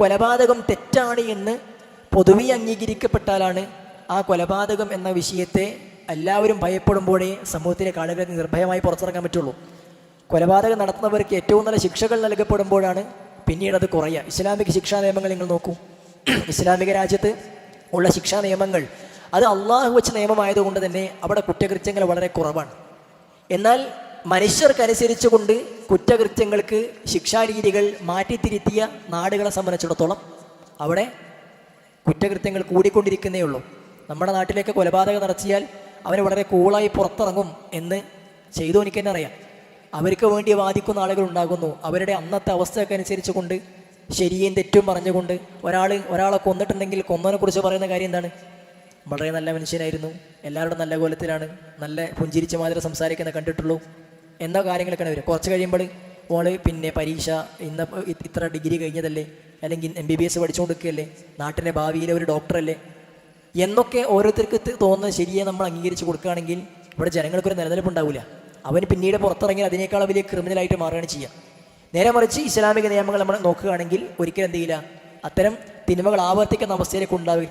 കൊലപാതകം തെറ്റാണ് എന്ന് പൊതുവെ അംഗീകരിക്കപ്പെട്ടാലാണ് ആ കൊലപാതകം എന്ന വിഷയത്തെ എല്ലാവരും ഭയപ്പെടുമ്പോഴേ സമൂഹത്തിലേക്ക് ആളുകൾ നിർഭയമായി പുറത്തിറങ്ങാൻ പറ്റുള്ളൂ. കൊലപാതകം നടത്തുന്നവർക്ക് ഏറ്റവും നല്ല ശിക്ഷകൾ നൽകപ്പെടുമ്പോഴാണ് പിന്നീട് അത് കുറയുക. ഇസ്ലാമിക ശിക്ഷാ നിയമങ്ങൾ നിങ്ങൾ നോക്കൂ. ഇസ്ലാമിക രാജ്യത്ത് ഉള്ള ശിക്ഷാ നിയമങ്ങൾ അത് അള്ളാഹു വെച്ച നിയമമായതുകൊണ്ട് തന്നെ അവിടെ കുറ്റകൃത്യങ്ങൾ വളരെ കുറവാണ്. എന്നാൽ മനുഷ്യർക്കനുസരിച്ച് കൊണ്ട് കുറ്റകൃത്യങ്ങൾക്ക് ശിക്ഷാരീതികൾ മാറ്റിത്തിരുത്തിയ നാടുകളെ സംബന്ധിച്ചിടത്തോളം അവിടെ കുറ്റകൃത്യങ്ങൾ കൂടിക്കൊണ്ടിരിക്കുന്നേ ഉള്ളൂ. നമ്മുടെ നാട്ടിലേക്ക് കൊലപാതകം നടത്തിയാൽ അവന് വളരെ കൂളായി പുറത്തിറങ്ങും എന്ന് ചെയ്തു എനിക്ക് തന്നെ അറിയാം. അവർക്ക് വേണ്ടി വാദിക്കുന്ന ആളുകൾ ഉണ്ടാകുന്നു. അവരുടെ അന്നത്തെ അവസ്ഥയൊക്കെ അനുസരിച്ച് കൊണ്ട് ശരിയും തെറ്റും പറഞ്ഞുകൊണ്ട് ഒരാളെ കൊന്നിട്ടുണ്ടെങ്കിൽ കൊന്നതിനെ കുറിച്ച് പറയുന്ന കാര്യം എന്താണ്? വളരെ നല്ല മനുഷ്യനായിരുന്നു, എല്ലാവരുടെ നല്ല കോലത്തിലാണ്, നല്ല പുഞ്ചിരിച്ച മാതിരി സംസാരിക്കുന്ന കണ്ടിട്ടുള്ളൂ എന്ന കാര്യങ്ങളൊക്കെയാണ് വരും. കുറച്ച് കഴിയുമ്പോൾ ഓള് പിന്നെ പരീക്ഷ ഇത്ര ഡിഗ്രി കഴിഞ്ഞതല്ലേ, അല്ലെങ്കിൽ MBBS പഠിച്ചുകൊണ്ടിരിക്കുകയല്ലേ, നാട്ടിലെ ഭാവിയിലെ ഒരു ഡോക്ടറല്ലേ എന്നൊക്കെ ഓരോരുത്തർക്ക് തോന്നുന്നത് ശരിയെ നമ്മൾ അംഗീകരിച്ച് കൊടുക്കുകയാണെങ്കിൽ ഇവിടെ ജനങ്ങൾക്കൊരു നിലനിൽപ്പുണ്ടാവില്ല. അവന് പിന്നീട് പുറത്തിറങ്ങി അതിനേക്കാൾ വലിയ ക്രിമിനലായിട്ട് മാറുകയാണ് ചെയ്യുക. നേരെ മറിച്ച് ഇസ്ലാമിക നിയമങ്ങൾ നമ്മൾ നോക്കുകയാണെങ്കിൽ ഒരിക്കലും എന്ത് ചെയ്യില്ല, അത്തരം തിന്മകൾ ആവർത്തിക്കുന്ന അവസ്ഥയിലേക്ക് ഉണ്ടാവില്ല.